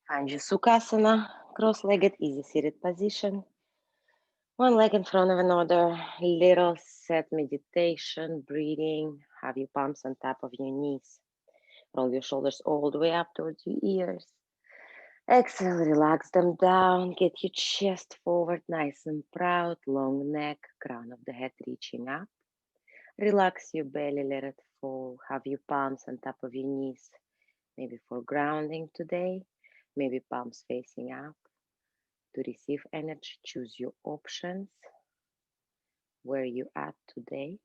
Find your Sukhasana, cross-legged, easy-seated position. One leg in front of another, little set meditation, breathing. Have your palms on top of your knees. Roll your shoulders all the way up towards your ears. Exhale, relax them down. Get your chest forward, nice and proud. Long neck, crown of the head reaching up. Relax your belly, let it fall. Have your palms on top of your knees. Maybe for grounding today, maybe palms facing up. To receive energy, choose your options. Where you at today?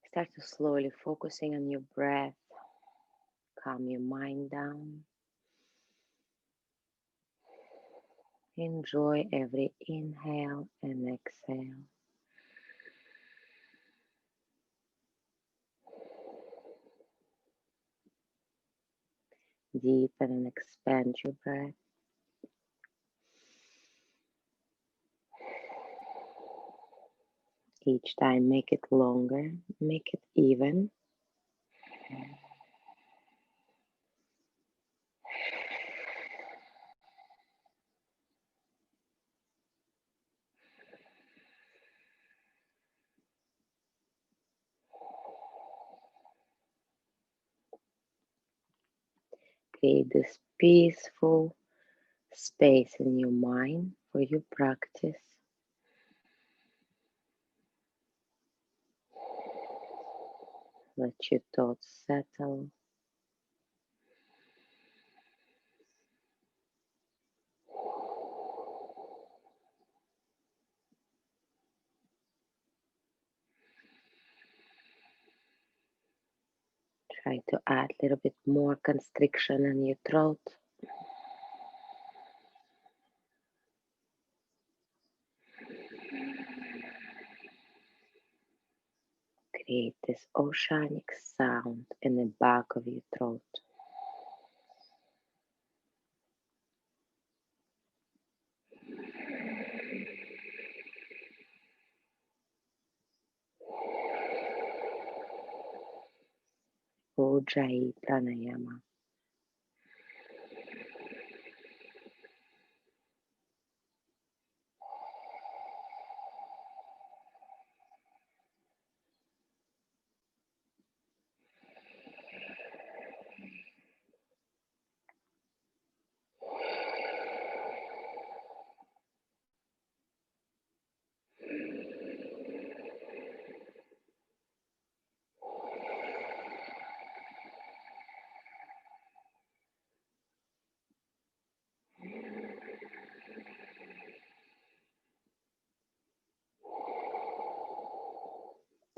Start to slowly focusing on your breath. Calm your mind down. Enjoy every inhale and exhale. Deepen and expand your breath. Each time, make it longer, make it even. Create this peaceful space in your mind for your practice. Let your thoughts settle. Try to add a little bit more constriction in your throat. Create this oceanic sound in the back of your throat. Ujjayi Pranayama.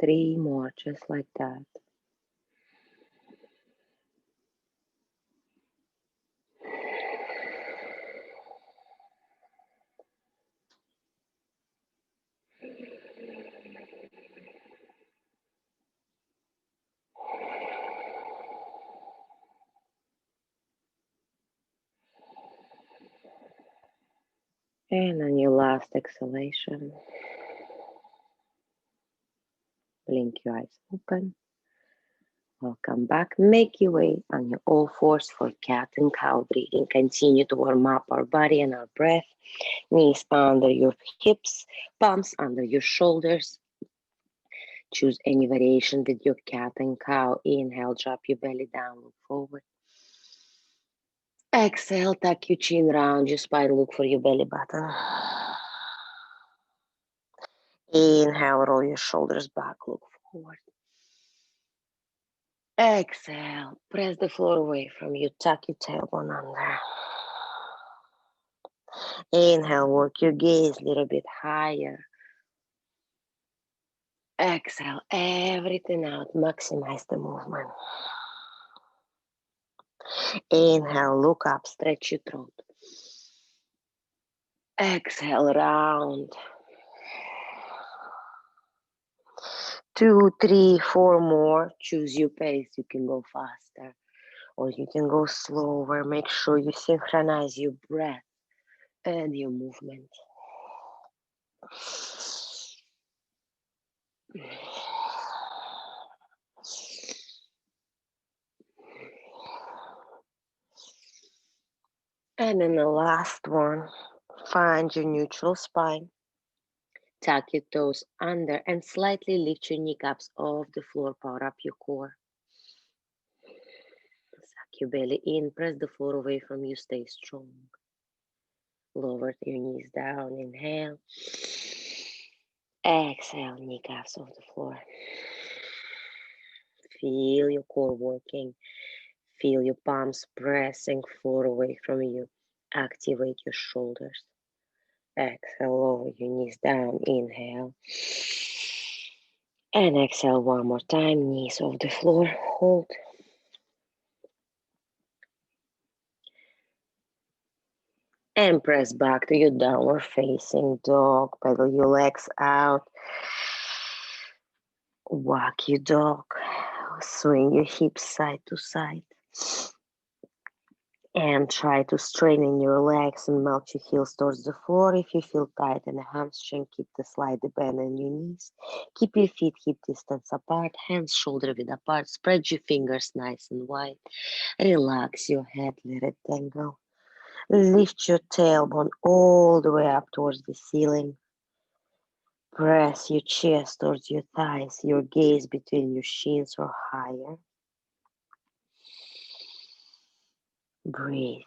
Three more just like that. And on your last exhalation, blink your eyes open. Welcome back. Make your way on your all fours for cat and cow breathing. Continue to warm up our body and our breath. Knees under your hips, palms under your shoulders. Choose any variation with your cat and cow. Inhale, drop your belly down, look forward. Exhale, tuck your chin round your spine, look for your belly button. Inhale, roll your shoulders back, look forward. Exhale, press the floor away from you, tuck your tailbone under. Inhale, work your gaze a little bit higher. Exhale, everything out, maximize the movement. Inhale, look up, stretch your throat. Exhale, round. 2, 3, 4 more. Choose your pace. You can go faster or you can go slower. Make sure you synchronize your breath and your movement. And then the last one, find your neutral spine. Tuck your toes under and slightly lift your kneecaps off the floor. Power up your core. Suck your belly in. Press the floor away from you. Stay strong. Lower your knees down. Inhale. Exhale. Kneecaps off the floor. Feel your core working. Feel your palms pressing floor away from you. Activate your shoulders. Exhale, lower your knees down. Inhale. And exhale one more time. Knees off the floor. Hold. And press back to your downward facing dog. Pedal your legs out. Walk your dog. Swing your hips side to side. And try to straighten your legs and melt your heels towards the floor. If you feel tight in the hamstring, keep the slightly bend in your knees. Keep your feet hip distance apart, hands shoulder width apart. Spread your fingers nice and wide. Relax your head, let it dangle. Lift your tailbone all the way up towards the ceiling. Press your chest towards your thighs, your gaze between your shins or higher. Breathe.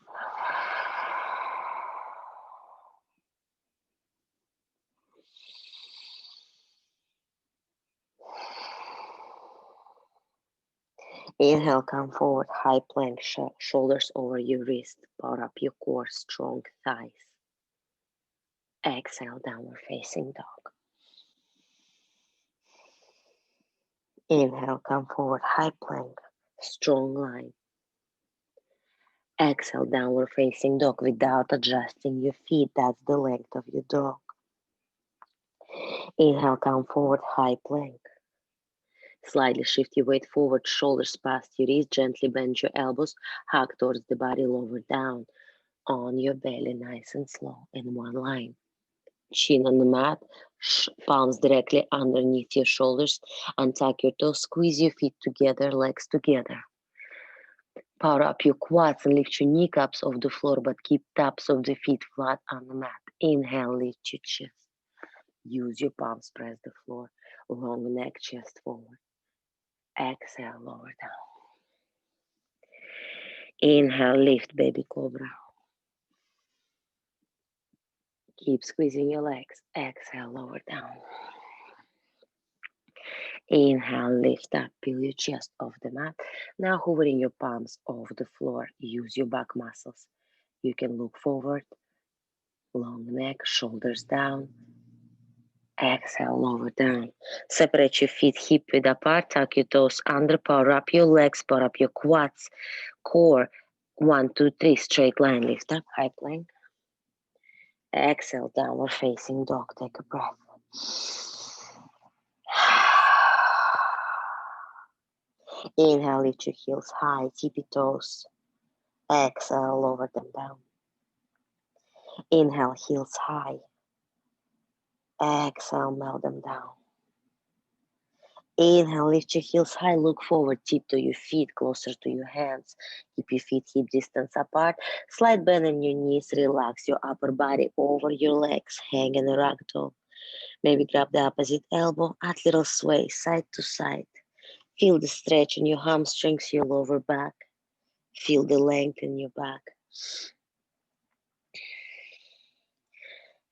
Inhale, come forward, high plank, shoulders over your wrist. Power up your core, strong thighs. Exhale, downward facing dog. Inhale, come forward, high plank, strong line. Exhale, downward facing dog without adjusting your feet. That's the length of your dog. Inhale, come forward, high plank. Slightly shift your weight forward, shoulders past your wrist. Gently bend your elbows, hug towards the body, lower down on your belly, nice and slow in one line. Chin on the mat, palms directly underneath your shoulders. Untuck your toes, squeeze your feet together, legs together. Power up your quads and lift your kneecaps off the floor, but keep tops of the feet flat on the mat. Inhale, lift your chest. Use your palms, press the floor. Long neck, chest forward. Exhale, lower down. Inhale, lift, baby cobra. Keep squeezing your legs. Exhale, lower down. Inhale, lift up, peel your chest off the mat. Now hovering your palms off the floor. Use your back muscles. You can look forward, long neck, shoulders down. Exhale, lower down. Separate your feet hip width apart. Tuck your toes under. Power up your legs. Power up your quads. Core. 1, 2, 3. Straight line. Lift up. High plank. Exhale, downward facing dog. Take a breath. Inhale, lift your heels high. Tippy toes. Exhale, lower them down. Inhale, heels high. Exhale, melt them down. Inhale, lift your heels high, look forward, tiptoe your feet closer to your hands. Keep your feet hip distance apart. Slight bend in your knees, relax your upper body over your legs. Hang in a ragdoll. Maybe grab the opposite elbow, add little sway side to side. Feel the stretch in your hamstrings, your lower back. Feel the length in your back.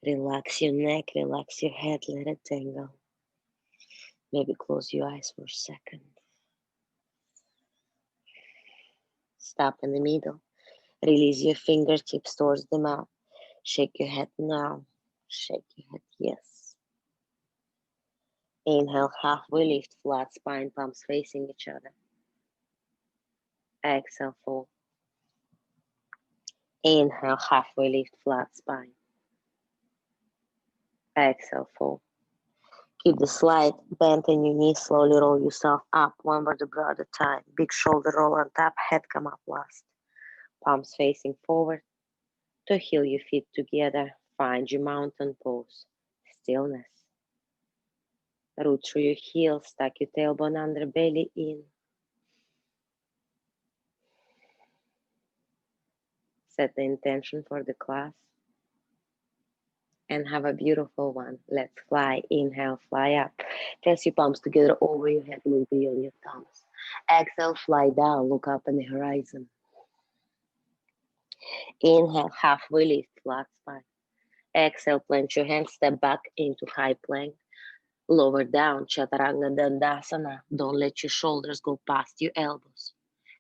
Relax your neck, relax your head, let it dangle. Maybe close your eyes for a second. Stop in the middle. Release your fingertips towards the mat. Shake your head now. Shake your head, yes. Inhale, halfway lift, flat spine, palms facing each other. Exhale, fold. Inhale, halfway lift, flat spine. Exhale, fold. Keep the slight bend in your knees. Slowly roll yourself up, one vertebra at a time. Big shoulder roll on top, head come up last. Palms facing forward. To heel your feet together, find your mountain pose. Stillness. Root through your heels, tuck your tailbone under, belly in. Set the intention for the class and have a beautiful one. Let's fly. Inhale, fly up. Press your palms together over your head, look beyond your thumbs. Exhale, fly down, look up in the horizon. Inhale, halfway lift, flat spine. Exhale, plant your hands, step back into high plank. Lower down, Chaturanga Dandasana. Don't let your shoulders go past your elbows.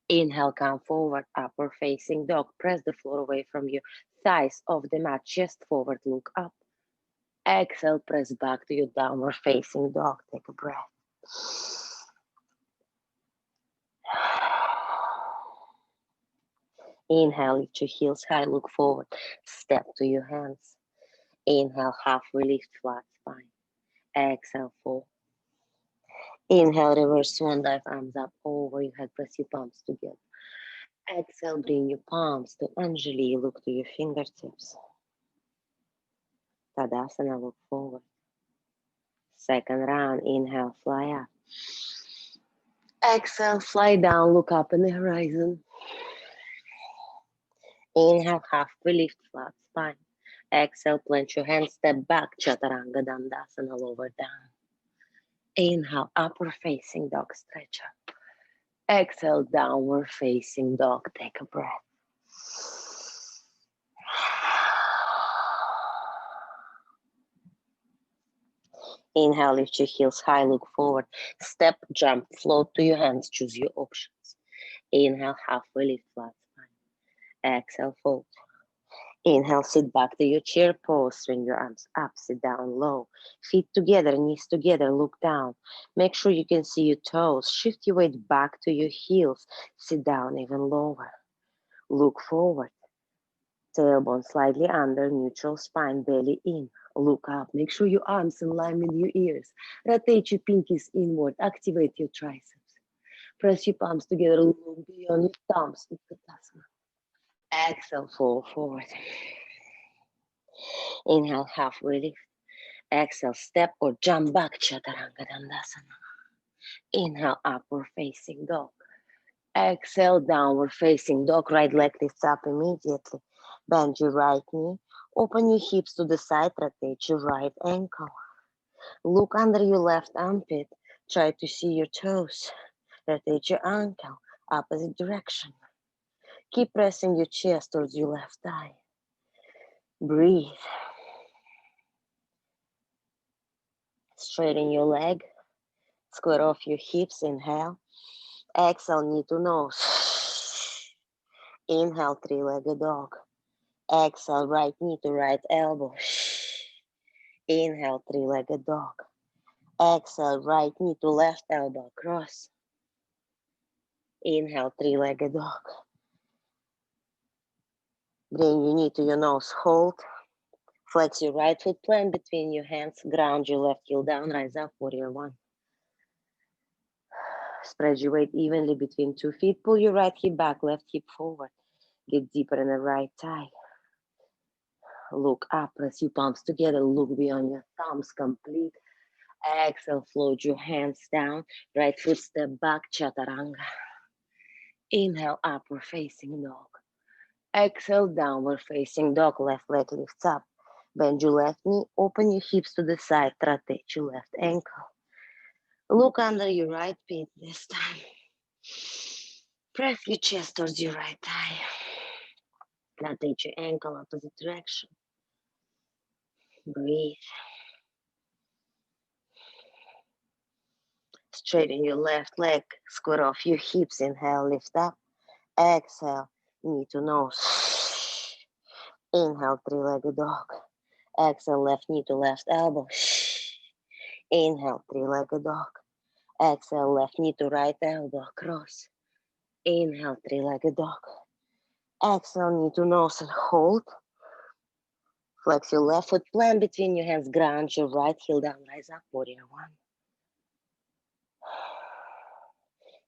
Inhale, come forward, upward facing dog. Press the floor away from your thighs off the mat, chest forward, look up. Exhale, press back to your downward facing dog. Take a breath. Inhale, lift your heels high, look forward. Step to your hands. Inhale, halfway lift, flat spine. Exhale, fold. Inhale, reverse swan dive, arms up over your head, press your palms together. Exhale, bring your palms to Anjali, look to your fingertips. Tadasana, look forward. Second round, inhale, fly up. Exhale, fly down, look up in the horizon. Inhale, halfway lift, flat spine. Exhale, plant your hands, step back, Chaturanga Dandasana, lower down. Inhale, upward facing dog, stretch up. Exhale, downward facing dog, take a breath. Inhale, lift your heels high, look forward. Step, jump, float to your hands, choose your options. Inhale, halfway lift, flat spine. Exhale, fold. Inhale, sit back to your chair pose, swing your arms up, sit down low. Feet together, knees together, look down. Make sure you can see your toes. Shift your weight back to your heels. Sit down even lower. Look forward. Tailbone slightly under, neutral spine, belly in. Look up. Make sure your arms in line with your ears. Rotate your pinkies inward. Activate your triceps. Press your palms together, look beyond your thumbs. Utkatasana. Exhale, fall forward. Inhale, halfway lift. Exhale, step or jump back, Chaturanga Dandasana. Inhale, upward facing dog. Exhale, downward facing dog. Right leg lifts up immediately. Bend your right knee. Open your hips to the side. Rotate your right ankle. Look under your left armpit. Try to see your toes. Rotate your ankle. Opposite direction. Keep pressing your chest towards your left thigh. Breathe. Straighten your leg. Square off your hips. Inhale. Exhale, knee to nose. Inhale, three-legged dog. Exhale, right knee to right elbow. Inhale, three-legged dog. Exhale, right knee to left elbow, cross. Inhale, three-legged dog. Bring your knee to your nose, hold. Flex your right foot, plant between your hands, ground your left heel down, rise up, warrior one. Spread your weight evenly between 2 feet, pull your right hip back, left hip forward. Get deeper in the right thigh. Look up, press your palms together, look beyond your thumbs, complete. Exhale, float your hands down, right foot step back, Chaturanga. Inhale, upward facing dog. Exhale, downward facing dog, left leg lifts up. Bend your left knee, open your hips to the side, rotate your left ankle. Look under your right pit this time. Press your chest towards your right thigh. Rotate your ankle opposite direction. Breathe. Straighten your left leg, square off your hips, inhale, lift up. Exhale, knee to nose. Inhale, three-legged dog. Exhale, left knee to left elbow. Inhale, three-legged dog. Exhale, left knee to right elbow, cross. Inhale, three-legged dog. Exhale, knee to nose and hold. Flex your left foot, plant between your hands, ground your right heel down, rise up, warrior one.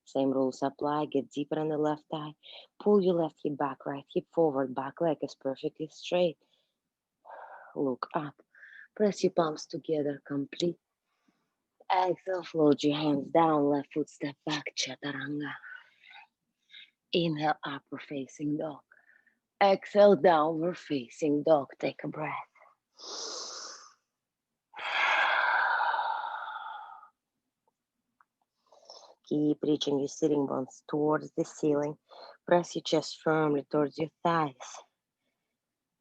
Same rules apply, get deeper on the left thigh. Pull your left hip back, right hip forward, back leg is perfectly straight. Look up, press your palms together, complete. Exhale, float your hands down, left foot step back, Chaturanga. Inhale, upward facing dog. Exhale, downward facing dog. Take a breath. Keep reaching your sitting bones towards the ceiling. Press your chest firmly towards your thighs.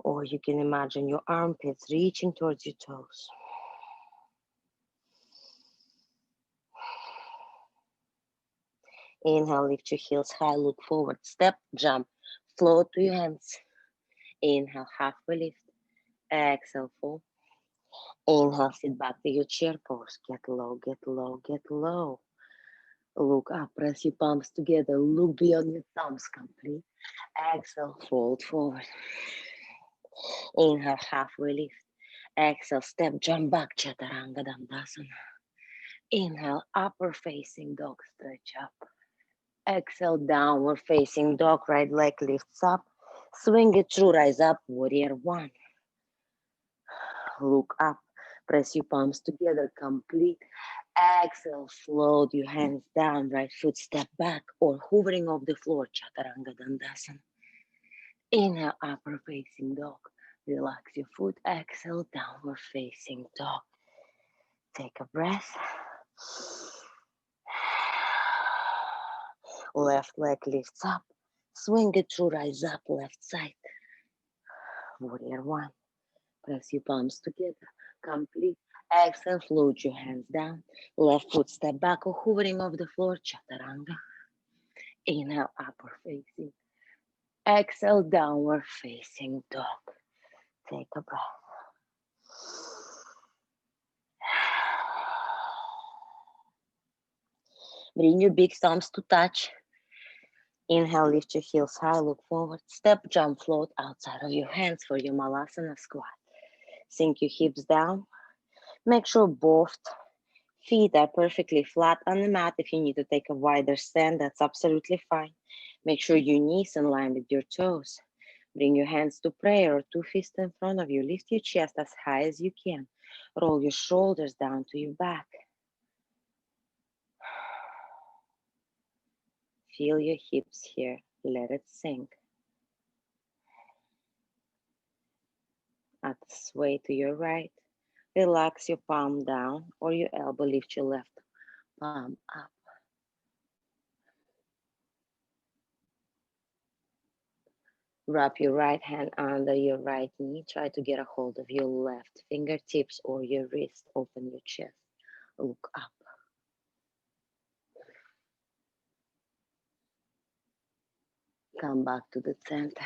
Or you can imagine your armpits reaching towards your toes. Inhale, lift your heels high, look forward, step, jump, float to your hands. Inhale, halfway lift. Exhale, fall. Inhale, sit back to your chair pose. Get low, get low, get low. Look up, press your palms together, look beyond your thumbs, complete. Exhale, fold forward. Inhale, halfway lift. Exhale, step, jump back, Chaturanga Dandasana. Inhale, upper facing dog, stretch up. Exhale, downward facing dog, right leg lifts up. Swing it through, rise up, warrior one. Look up, press your palms together, complete. Exhale, float your hands down, right foot step back or hovering off the floor, Chaturanga Dandasana. Inhale, upper facing dog. Relax your foot. Exhale, downward facing dog. Take a breath. Left leg lifts up. Swing it through, rise up, left side. Warrior one. Press your palms together. Complete. Exhale, float your hands down. Left foot step back or hovering off the floor, Chaturanga. Inhale, upper facing. Exhale, downward facing dog. Take a breath. Bring your big thumbs to touch. Inhale, lift your heels high, look forward. Step, jump, float outside of your hands for your Malasana squat. Sink your hips down. Make sure both feet are perfectly flat on the mat. If you need to take a wider stand, that's absolutely fine. Make sure your knees in line with your toes. Bring your hands to prayer or two fists in front of you. Lift your chest as high as you can. Roll your shoulders down to your back. Feel your hips here. Let it sink. At the sway to your right, relax your palm down or your elbow. Lift your left palm up. Wrap your right hand under your right knee. Try to get a hold of your left fingertips or your wrist. Open your chest. Look up. Come back to the center.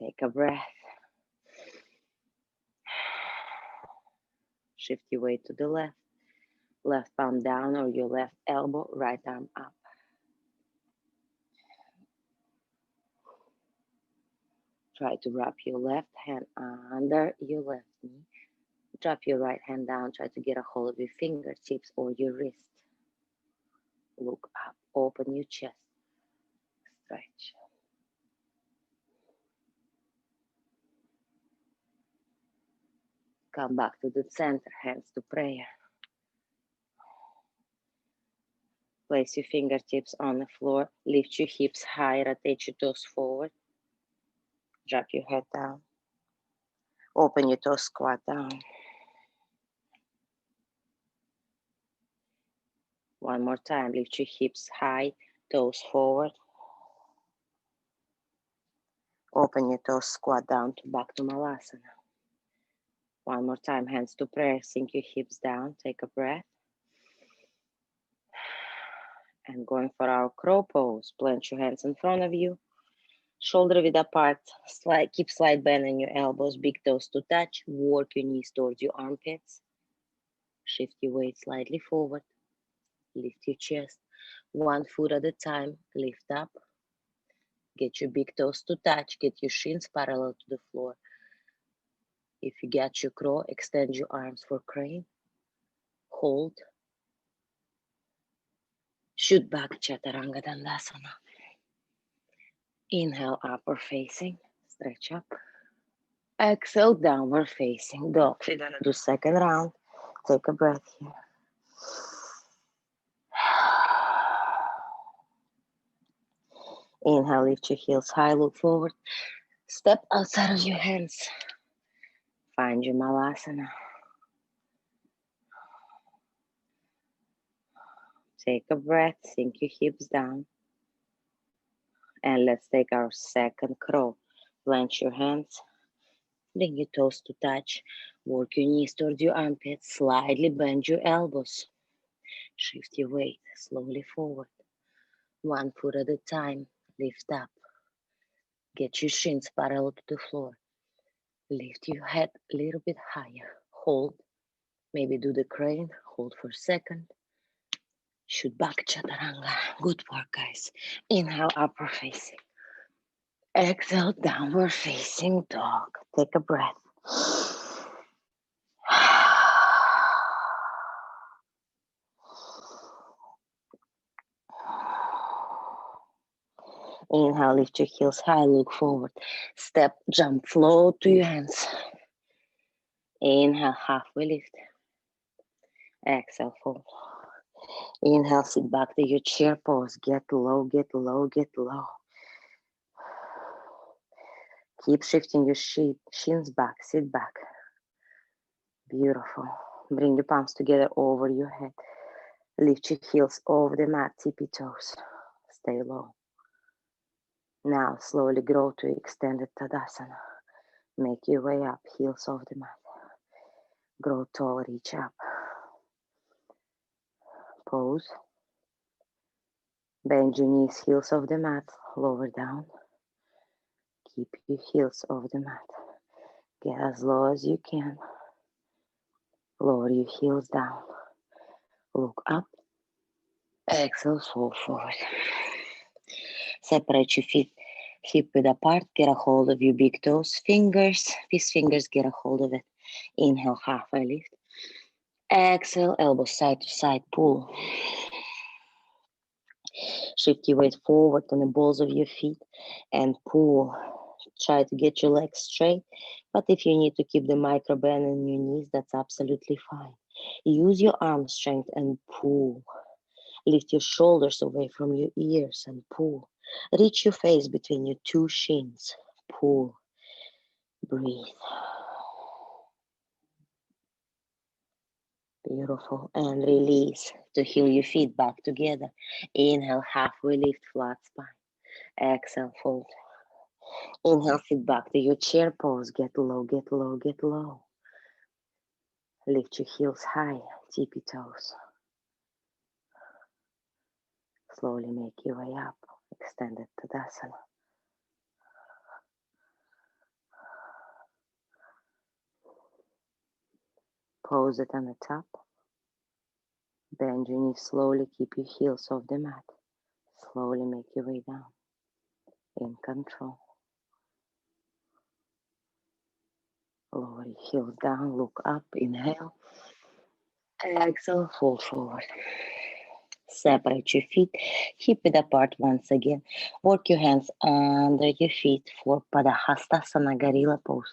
Take a breath. Shift your weight to the left. Left palm down or your left elbow, right arm up. Try to wrap your left hand under your left knee. Drop your right hand down. Try to get a hold of your fingertips or your wrist. Look up. Open your chest. Stretch. Come back to the center. Hands to prayer. Place your fingertips on the floor. Lift your hips high. Rotate your toes forward. Drop your head down. Open your toes. Squat down. One more time. Lift your hips high. Toes forward. Open your toes. Squat down to back to Malasana. One more time. Hands to prayer. Sink your hips down. Take a breath. And going for our crow pose. Plant your hands in front of you. Shoulder width apart. Keep slight bend in your elbows. Big toes to touch. Work your knees towards your armpits. Shift your weight slightly forward. Lift your chest. One foot at a time. Lift up. Get your big toes to touch. Get your shins parallel to the floor. If you get your crow, extend your arms for crane. Hold. Shoot back, Chaturanga Dandasana. Inhale, upper facing. Stretch up. Exhale, downward facing dog. We're gonna do second round. Take a breath here. Inhale, lift your heels high, look forward. Step outside of your hands. Find your Malasana. Take a breath, sink your hips down. And let's take our second crow. Clench your hands. Bring your toes to touch. Work your knees towards your armpits. Slightly bend your elbows. Shift your weight slowly forward. One foot at a time. Lift up. Get your shins parallel to the floor. Lift your head a little bit higher. Hold. Maybe do the crane. Hold for a second. Shoot back chaturanga. Good work, guys. Inhale, upward facing. Exhale, downward facing dog. Take a breath. Inhale, lift your heels high, look forward. Step, jump, float to your hands. Inhale, halfway lift. Exhale, fold. Inhale, sit back to your chair pose. Get low, get low, get low. Keep shifting your shins back, sit back. Beautiful. Bring your palms together over your head. Lift your heels over the mat, tippy toes. Stay low. Now slowly grow to extended Tadasana. Make your way up, heels off the mat. Grow tall, reach up. Pose. Bend your knees, heels off the mat, lower down. Keep your heels off the mat. Get as low as you can. Lower your heels down. Look up. Exhale, fold forward. Separate your feet hip width apart. Get a hold of your big toes. Fingers, these fingers, get a hold of it. Inhale, halfway lift. Exhale, elbows side to side, pull. Shift your weight forward on the balls of your feet and pull. Try to get your legs straight, but if you need to keep the micro bend in your knees, that's absolutely fine. Use your arm strength and pull. Lift your shoulders away from your ears and pull. Reach your face between your two shins. Pull. Breathe. Beautiful. And release to heel your feet back together. Inhale, halfway lift, flat spine. Exhale, fold. Inhale, sit back to your chair pose. Get low, get low, get low. Lift your heels high, tippy toes. Slowly make your way up, extended Tadasana. Pose it on the top. Bend your knees slowly, keep your heels off the mat. Slowly make your way down, in control. Lower your heels down, look up, inhale. Exhale, fold forward. Separate your feet, hip width apart once again. Work your hands under your feet for Padahastasana Gorilla pose.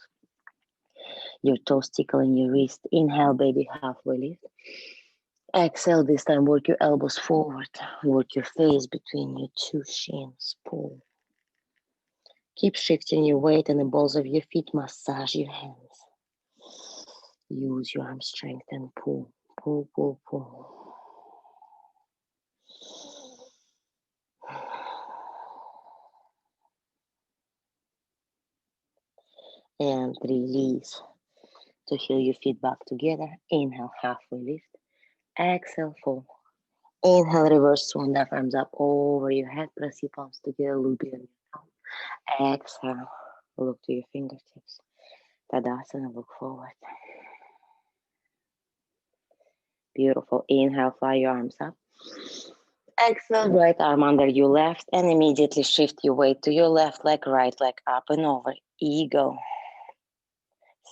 Your toes tickling your wrist. Inhale, baby, halfway lift. Exhale, this time work your elbows forward. Work your face between your two shins. Pull. Keep shifting your weight and the balls of your feet. Massage your hands. Use your arm strength and pull. Pull, pull, pull. And release to heel your feet back together. Inhale, halfway lift. Exhale, fold. Inhale, reverse swan, diaphragms up over your head. Press your palms together, loop it on your tongue. Exhale, look to your fingertips. Tadasana, look forward. Beautiful. Inhale, fly your arms up. Exhale, right arm under your left and immediately shift your weight to your left leg, right leg up and over. Ego.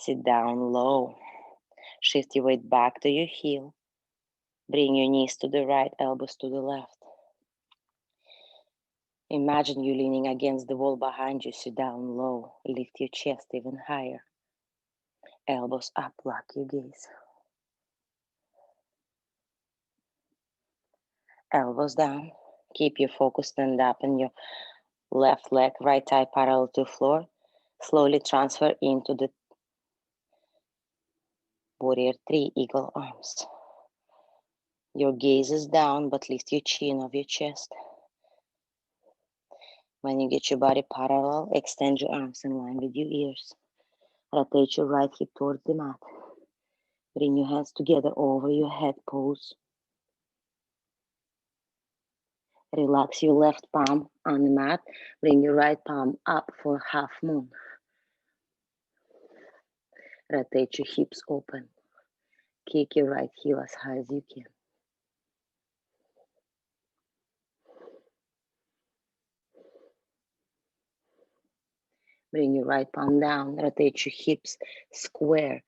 Sit down low. Shift your weight back to your heel. Bring your knees to the right, elbows to the left. Imagine you leaning against the wall behind you. Sit down low. Lift your chest even higher. Elbows up, lock your gaze. Elbows down. Keep your focus, stand up and your Left leg, right thigh parallel to floor. Slowly transfer into the warrior three, eagle arms. Your gaze is down, but lift your chin off your chest. When you get your body parallel, extend your arms in line with your ears. Rotate your right hip towards the mat. Bring your hands together over your head pose. Relax your left palm on the mat. Bring your right palm up for half moon. Rotate your hips open. Kick your right heel as high as you can. Bring your right palm down. Rotate your hips square.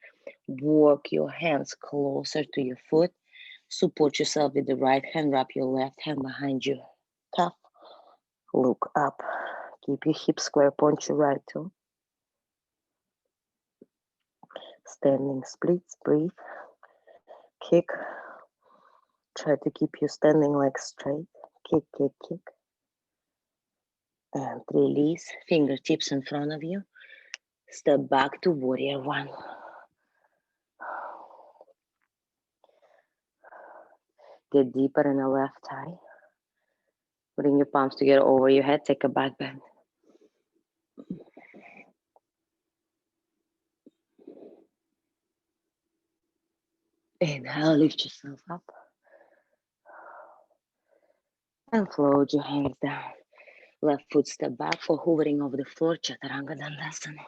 Work your hands closer to your foot. Support yourself with the right hand. Wrap your left hand behind your calf. Look up. Keep your hips square. Point your right toe. Standing splits. Breathe. Kick. Try to keep your standing legs straight. Kick, kick, kick. And release. Fingertips in front of you. Step back to warrior one. Get deeper in the left thigh. Bring your palms together over your head. Take a back bend. Inhale, lift yourself up. And float your hands down. Left foot step back for hovering over the floor, Chaturanga Dandasana.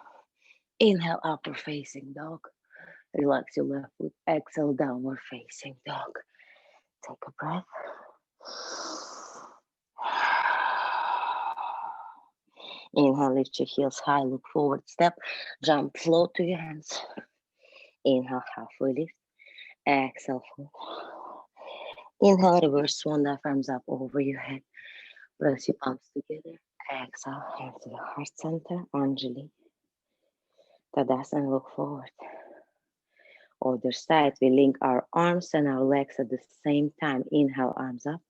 Inhale, upward facing dog. Relax your left foot. Exhale, downward facing dog. Take a breath. Inhale, lift your heels high, look forward, step, jump, float to your hands. Inhale, halfway lift. Exhale, fold. Inhale, reverse swan, diaphragms up over your head. Press your palms together. Exhale, hands to the heart center, Anjali. Tadasana, look forward. Other side, we link our arms and our legs at the same time. Inhale, arms up.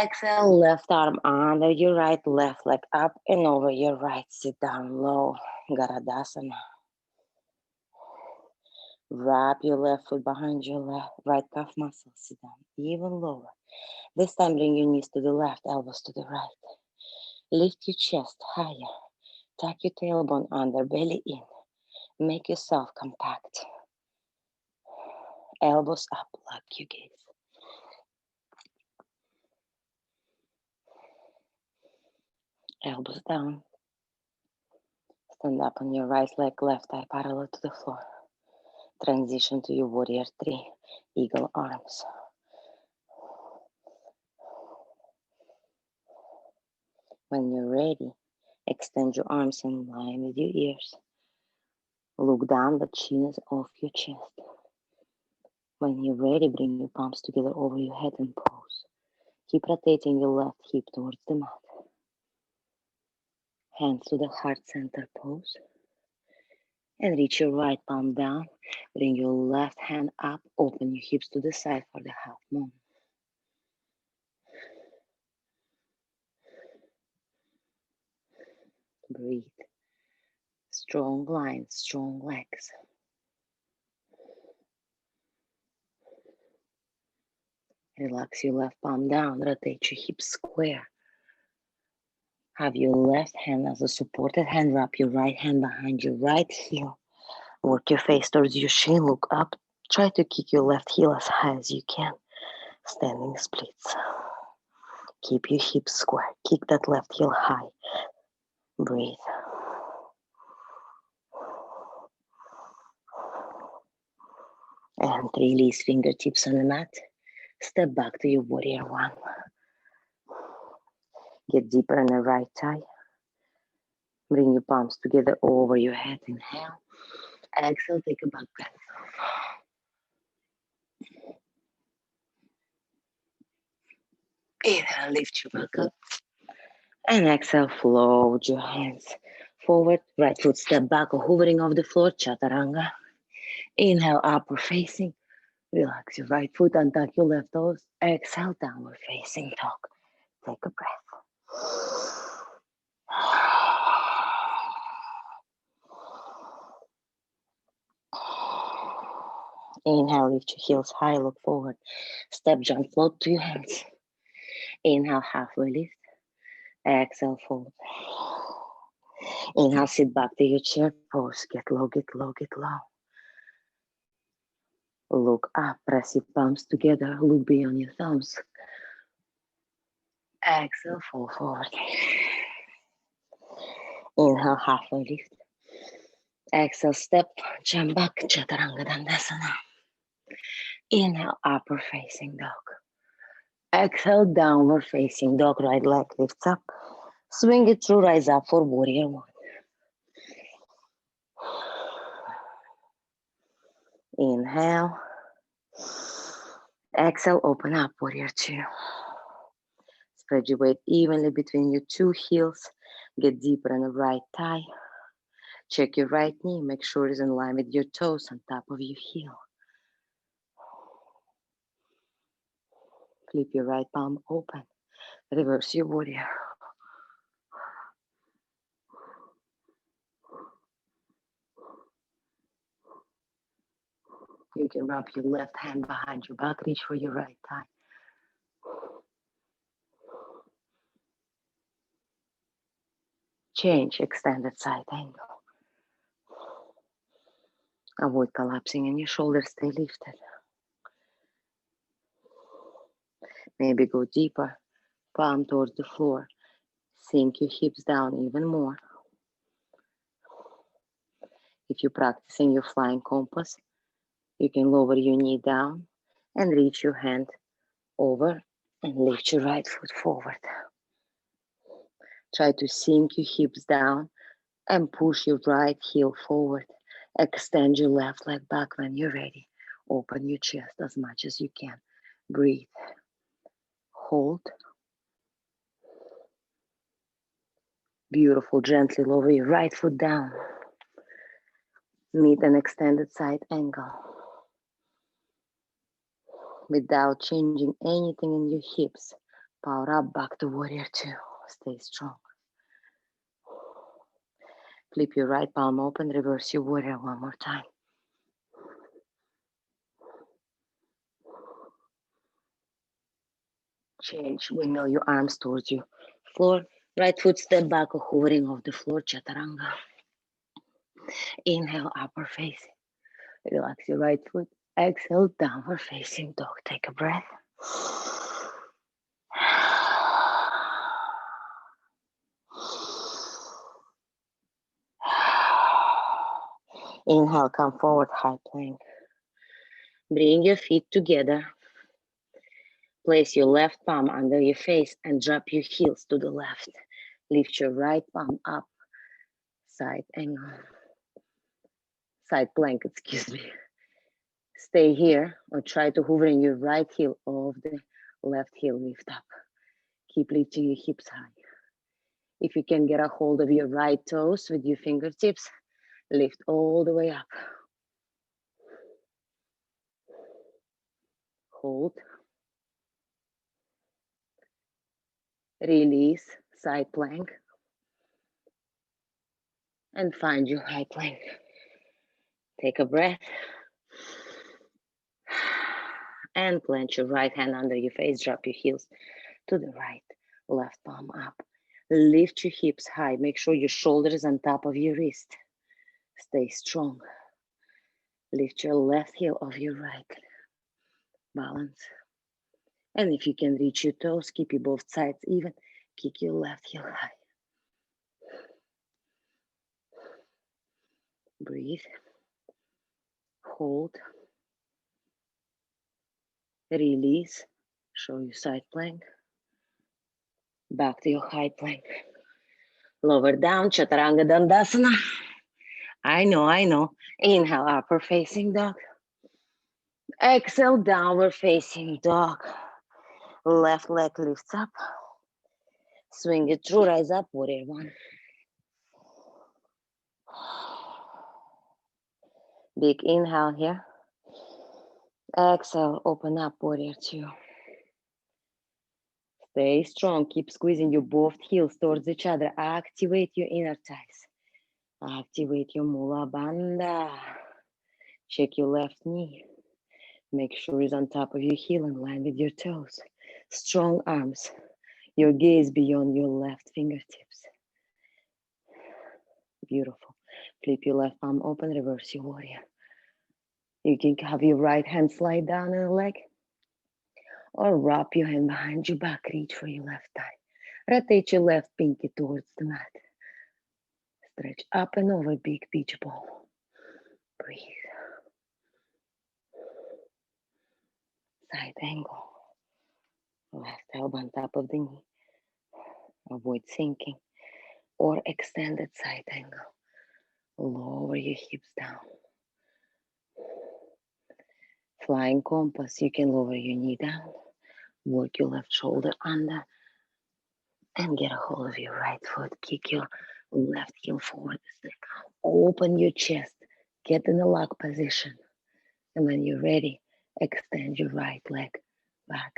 Exhale, left arm under your right, left leg up and over your right. Sit down low, Garadasana. Wrap your left foot behind your right calf muscle. Sit down even lower. This time, bring your knees to the left, elbows to the right. Lift your chest higher. Tuck your tailbone under, belly in. Make yourself compact. Elbows up, lock your gaze. Elbows down. Stand up on your right leg, left thigh parallel to the floor. Transition to your warrior three, eagle arms. When you're ready, extend your arms in line with your ears. Look down, but chin is off your chest. When you're ready, bring your palms together over your head and pose. Keep rotating your left hip towards the mat. Hands to the heart center pose. And reach your right palm down. Bring your left hand up. Open your hips to the side for the half moon. Breathe. Strong lines, strong legs. Relax your left palm down. Rotate your hips square. Have your left hand as a supported hand. Wrap your right hand behind your right heel. Work your face towards your shin. Look up. Try to kick your left heel as high as you can. Standing splits. Keep your hips square. Kick that left heel high. Breathe. And release fingertips on the mat. Step back to your warrior one. Get deeper in the right thigh. Bring your palms together over your head. Inhale. Exhale, take a back bend. Inhale, lift your back up. And exhale, float your hands forward. Right foot step back, hovering off the floor, Chaturanga. Inhale, upward facing. Relax your right foot, untuck your left toes. Exhale, downward facing dog. Take a breath. Inhale, lift your heels high, look forward. Step, jump, float to your hands. Inhale, halfway lift. Exhale, fold. Inhale, sit back to your chair pose. Get low, get low, get low. Look up, press your palms together, look beyond your thumbs. Exhale, fall forward. Inhale, halfway lift. Exhale, step, jump back, Chaturanga Dandasana. Inhale, upper facing dog. Exhale, downward facing dog. Right leg lifts up. Swing it through, rise up for warrior one. Inhale. Exhale, open up, warrior two. Spread your weight evenly between your two heels. Get deeper in the right thigh. Check your right knee. Make sure it's in line with your toes on top of your heel. Flip your right palm open. Reverse your warrior. You can wrap your left hand behind your back. Reach for your right thigh. Change extended side angle. Avoid collapsing in your shoulders. Stay lifted. Maybe go deeper. Palm towards the floor. Sink your hips down even more. If you're practicing your flying compass, you can lower your knee down and reach your hand over and lift your right foot forward. Try to sink your hips down and push your right heel forward. Extend your left leg back when you're ready. Open your chest as much as you can. Breathe. Hold. Beautiful. Gently lower your right foot down. Meet an extended side angle. Without changing anything in your hips. Power up back to warrior two. Stay strong. Flip your right palm open. Reverse your warrior one more time. Change. Windmill your arms towards your floor. Right foot step back or hovering off the floor. Chaturanga. Inhale, upper facing. Relax your right foot. Exhale, downward facing dog. Take a breath. Inhale, come forward, high plank. Bring your feet together. Place your left palm under your face and drop your heels to the left. Lift your right palm up. Side angle. Side plank, excuse me. Stay here or try to hover in your right heel off the left heel. Lift up. Keep lifting your hips high. If you can get a hold of your right toes with your fingertips, lift all the way up. Hold. Release, side plank. And find your high plank. Take a breath. And plant your right hand under your face. Drop your heels to the right. Left palm up. Lift your hips high. Make sure your shoulder is on top of your wrist. Stay strong. Lift your left heel off your right. Balance. And if you can reach your toes, keep your both sides even. Kick your left heel high. Breathe. Hold. Release. Show your side plank. Back to your high plank. Lower down, Chaturanga Dandasana. I know. Inhale, upper facing dog. Exhale, downward facing dog. Left leg lifts up. Swing it through, rise up, warrior one. Big inhale here. Exhale, open up, warrior two. Stay strong, keep squeezing your both heels towards each other. Activate your inner thighs. Activate your Mula Bandha. Check your left knee. Make sure it's on top of your heel and line with your toes. Strong arms. Your gaze beyond your left fingertips. Beautiful. Flip your left palm open, reverse your warrior. You can have your right hand slide down on the leg or wrap your hand behind your back, reach for your left thigh. Rotate your left pinky towards the mat. Stretch up and over, big beach ball. Breathe. Side angle. Left elbow on top of the knee. Avoid sinking. Or extended side angle. Lower your hips down. Flying compass, you can lower your knee down. Work your left shoulder under. And get a hold of your right foot. Kick your left heel forward. Open your chest. Get in a lock position. And when you're ready, extend your right leg back.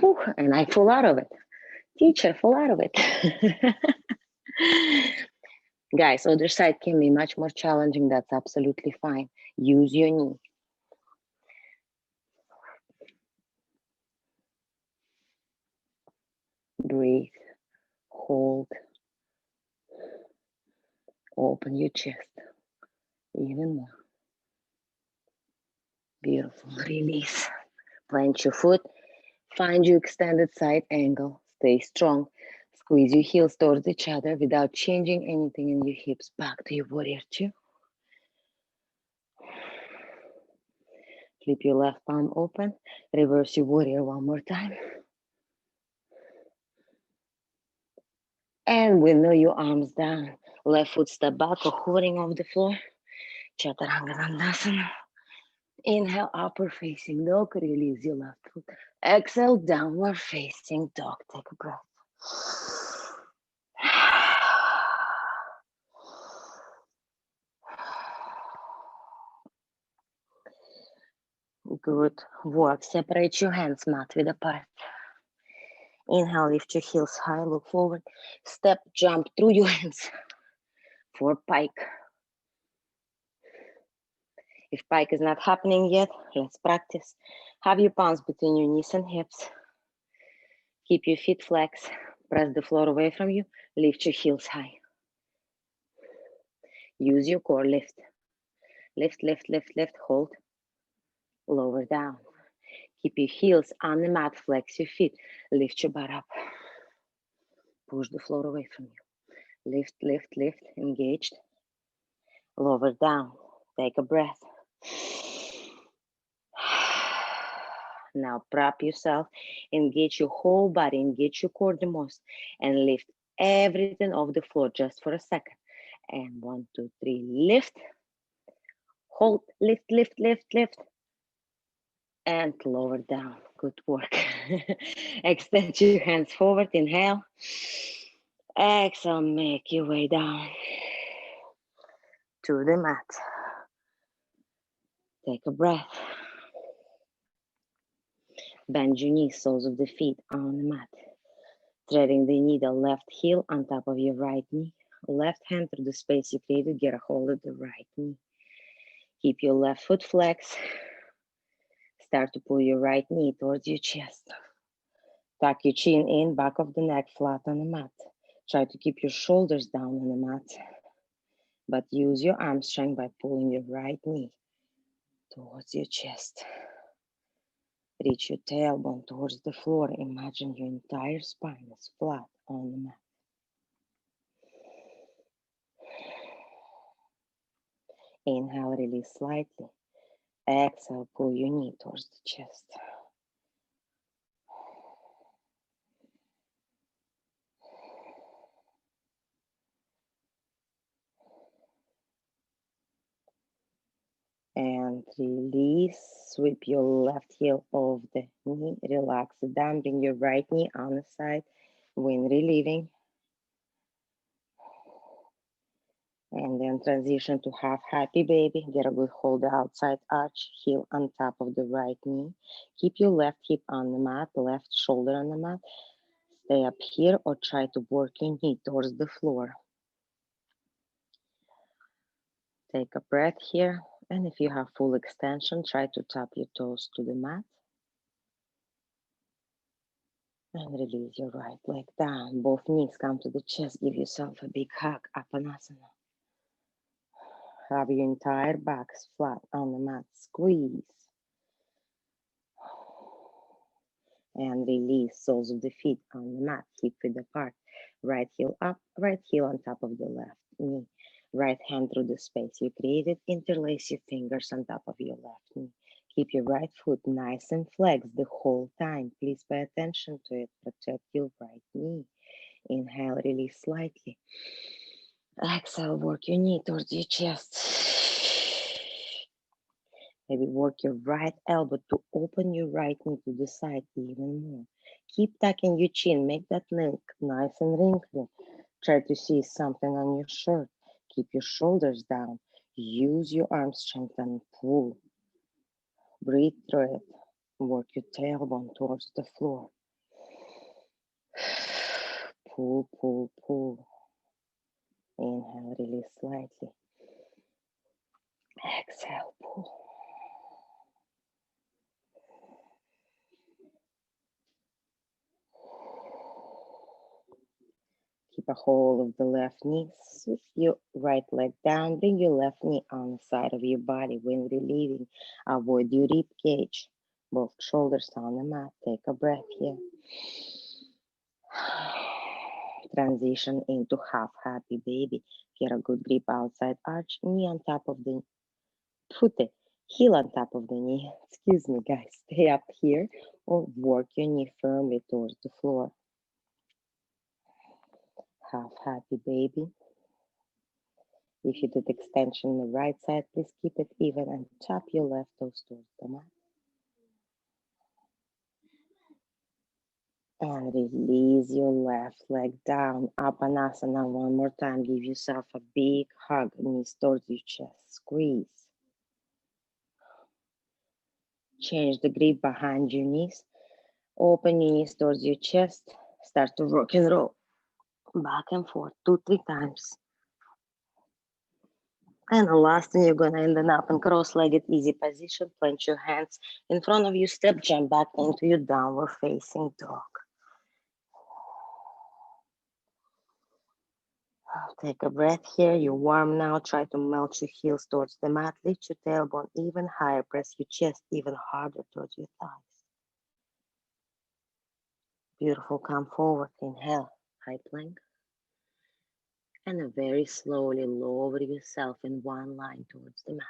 Ooh, and I fall out of it. Teacher, fall out of it. Guys, other side can be much more challenging. That's absolutely fine. Use your knee. Breathe. Hold. Open your chest. Even more. Beautiful. Release. Plant your foot. Find your extended side angle. Stay strong. Squeeze your heels towards each other without changing anything in your hips. Back to your warrior two. Flip your left palm open. Reverse your warrior one more time. And windmill your arms down. Left foot step back or hovering off the floor. Chaturanga Dandasana. Inhale, upward facing dog. Release your left foot. Exhale, downward facing dog. Take a breath. Good work. Separate your hands, mat width apart. Inhale, lift your heels high, look forward. Step, jump through your hands for pike. If pike is not happening yet, let's practice. Have your palms between your knees and hips. Keep your feet flex. Press the floor away from you. Lift your heels high. Use your core, lift. Lift, lift, lift, lift, hold. Lower down. Keep your heels on the mat, flex your feet. Lift your butt up. Push the floor away from you. Lift, lift, lift, engaged. Lower down. Take a breath. Now prop yourself, engage your whole body, engage your core the most, and lift everything off the floor just for a second. And 1, 2, 3, lift. Hold, lift, lift, lift, lift. And lower down. Good work. Extend your hands forward, inhale. Exhale, make your way down to the mat. Take a breath. Bend your knees, soles of the feet on the mat. Threading the needle, left heel on top of your right knee. Left hand through the space you created, get a hold of the right knee. Keep your left foot flexed. Start to pull your right knee towards your chest. Tuck your chin in, back of the neck, flat on the mat. Try to keep your shoulders down on the mat, but use your arm strength by pulling your right knee towards your chest. Reach your tailbone towards the floor. Imagine your entire spine is flat on the mat. Inhale, release slightly. Exhale, pull your knee towards the chest. And release. Sweep your left heel off the knee. Relax it down. Bring your right knee on the side when relieving. And then transition to half happy baby. Get a good hold the outside arch. Heel on top of the right knee. Keep your left hip on the mat. Left shoulder on the mat. Stay up here or try to work your knee towards the floor. Take a breath here. And if you have full extension, try to tap your toes to the mat. And release your right leg down. Both knees come to the chest. Give yourself a big hug, Apanasana. Have your entire back flat on the mat. Squeeze. And release soles of the feet on the mat, hip width apart. Right heel up, right heel on top of the left knee. Right hand through the space you created. Interlace your fingers on top of your left knee. Keep your right foot nice and flexed the whole time. Please pay attention to it. Protect your right knee. Inhale, release slightly. Exhale, work your knee towards your chest. Maybe work your right elbow to open your right knee to the side even more. Keep tucking your chin. Make that neck nice and wrinkly. Try to see something on your shirt. Keep your shoulders down. Use your arm strength and pull. Breathe through it. Work your tailbone towards the floor. Pull, pull, pull. Inhale, release slightly. Exhale, pull. Keep a hold of the left knee. Switch your right leg down. Bring your left knee on the side of your body. When relieving, avoid your rib cage. Both shoulders on the mat. Take a breath here. Transition into half happy baby. Get a good grip outside arch. Knee on top of the foot. Heel on top of the knee. Excuse me, guys. Stay up here or work your knee firmly towards the floor. Half happy baby. If you did extension on the right side, please keep it even and tap your left toes towards the mat. And release your left leg down. Apanasana one more time. Give yourself a big hug. Knees towards your chest. Squeeze. Change the grip behind your knees. Open your knees towards your chest. Start to rock and roll. Back and forth 2-3 times. And the last thing, you're gonna end up in cross-legged easy position. Plant your hands in front of you. Step jump back into your downward facing dog. Take a breath here. You're warm now. Try to melt your heels towards the mat. Lift your tailbone even higher. Press your chest even harder towards your thighs. Beautiful. Come forward. Inhale. High plank. And very slowly lower yourself in one line towards the mat.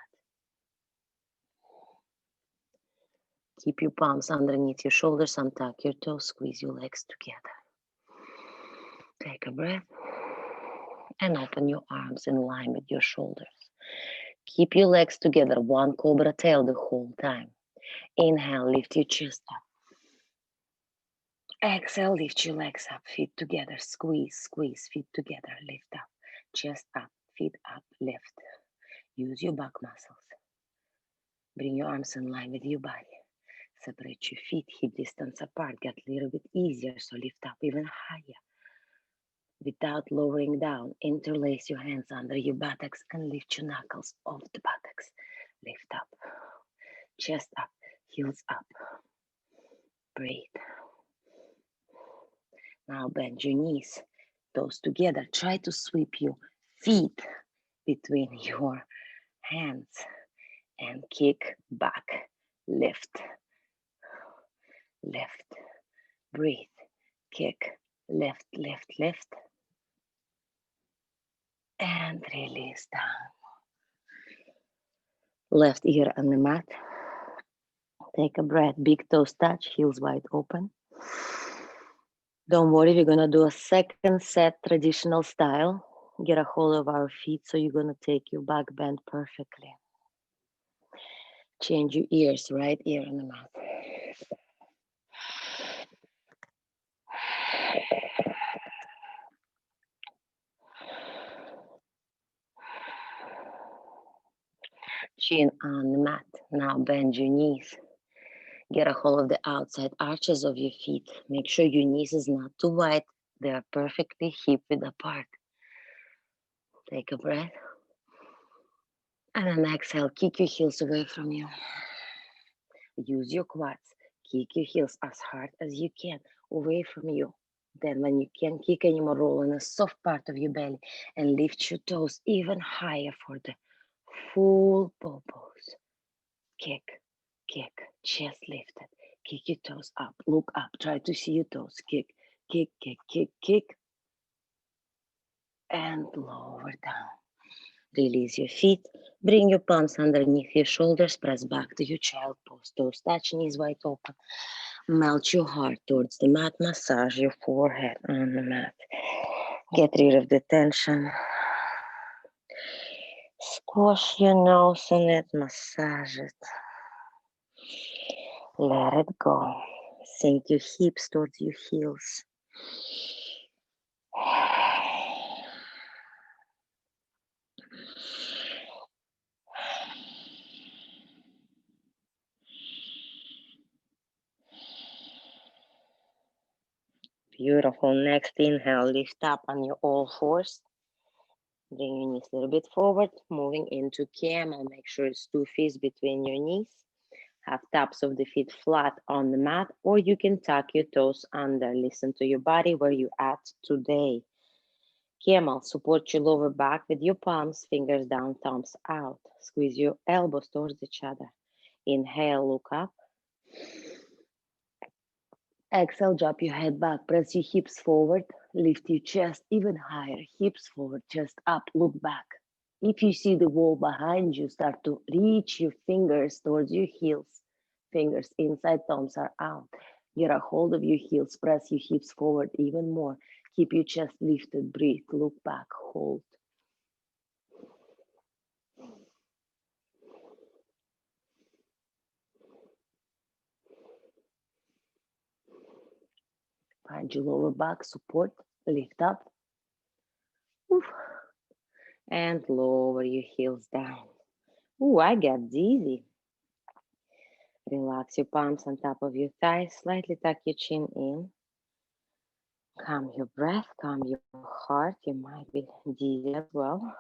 Keep your palms underneath your shoulders. Untuck your toes. Squeeze your legs together. Take a breath. And open your arms in line with your shoulders. Keep your legs together. One cobra tail the whole time. Inhale. Lift your chest up. Exhale, lift your legs up, feet together, squeeze, squeeze, feet together, lift up, chest up, feet up, lift. Use your back muscles. Bring your arms in line with your body. Separate your feet, hip distance apart, get a little bit easier, so lift up even higher. Without lowering down, interlace your hands under your buttocks and lift your knuckles off the buttocks. Lift up, chest up, heels up. Breathe. Now bend your knees, toes together. Try to sweep your feet between your hands and kick back. Lift, lift, breathe, kick, lift, lift, lift. And release down. Left ear on the mat. Take a breath, big toes touch, heels wide open. Don't worry, we're gonna do a second set traditional style. Get a hold of our feet, so you're gonna take your back bend perfectly. Change your ears, right ear on the mat. Chin on the mat. Now bend your knees. Get a hold of the outside arches of your feet. Make sure your knees is not too wide. They are perfectly hip width apart. Take a breath. And then exhale, kick your heels away from you. Use your quads. Kick your heels as hard as you can away from you. Then when you can't kick anymore, roll in the soft part of your belly and lift your toes even higher for the full bow pose. Kick, kick, chest lifted. Kick your toes up, look up, try to see your toes. Kick, kick, kick, kick, kick. And lower down. Release your feet. Bring your palms underneath your shoulders. Press back to your child pose. Toes touch, knees wide open. Melt your heart towards the mat. Massage your forehead on the mat. Get rid of the tension. Squash your nose on it. Massage it. Let it go. Sink your hips towards your heels. Beautiful. Next inhale, lift up on your all fours. Bring your knees a little bit forward, moving into camel. Make sure it's 2 feet between your knees. Have tops of the feet flat on the mat, or you can tuck your toes under. Listen to your body where you're at today. Camel, support your lower back with your palms, fingers down, thumbs out. Squeeze your elbows towards each other. Inhale, look up. Exhale, drop your head back, press your hips forward, lift your chest even higher, hips forward, chest up, look back. If you see the wall behind you, start to reach your fingers towards your heels. Fingers inside, thumbs are out. Get a hold of your heels, press your hips forward even more. Keep your chest lifted, breathe, look back, hold. Find your lower back, support, lift up. Oof. And lower your heels down. Ooh, I got dizzy. Relax your palms on top of your thighs. Slightly tuck your chin in. Calm your breath, calm your heart. You might be dizzy as well.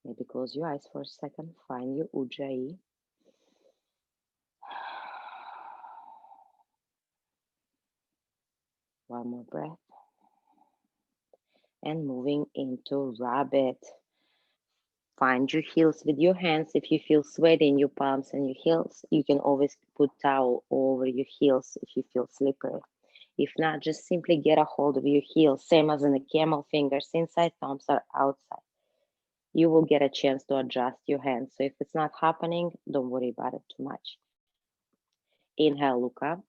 Maybe close your eyes for a second. Find your Ujjayi. One more breath. And moving into rabbit. Find your heels with your hands. If you feel sweaty in your palms and your heels, you can always put towel over your heels if you feel slippery. If not, just simply get a hold of your heels, same as in the camel, fingers inside, thumbs are outside. You will get a chance to adjust your hands. So if it's not happening, don't worry about it too much. Inhale, look up.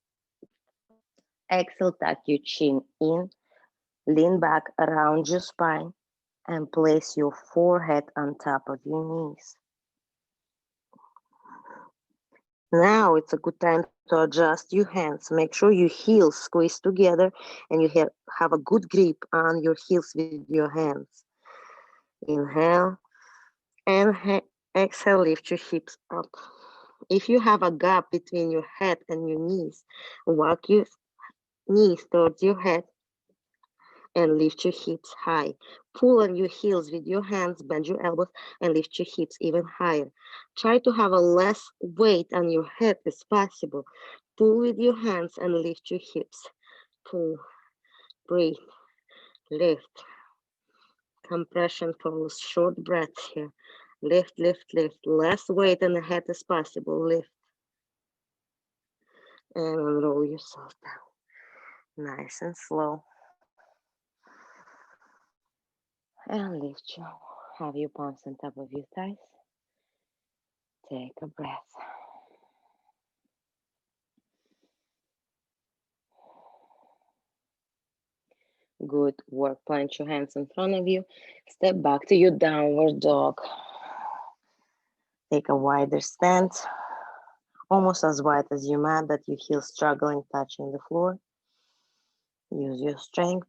Exhale, tuck your chin in, lean back around your spine, and place your forehead on top of your knees. Now it's a good time to adjust your hands. Make sure your heels squeeze together and you have a good grip on your heels with your hands. Inhale and exhale, lift your hips up. If you have a gap between your head and your knees, walk your knees towards your head and lift your hips high. Pull on your heels with your hands, bend your elbows, and lift your hips even higher. Try to have a less weight on your head as possible. Pull with your hands and lift your hips. Pull, breathe, lift. Compression follows, short breaths here. Lift, lift, lift. Less weight on the head as possible. Lift. And roll yourself down. Nice and slow. And lift you. Have your palms on top of your thighs. Take a breath. Good work. Plant your hands in front of you. Step back to your downward dog. Take a wider stance, almost as wide as your mat, that your heels struggling touching the floor. Use your strength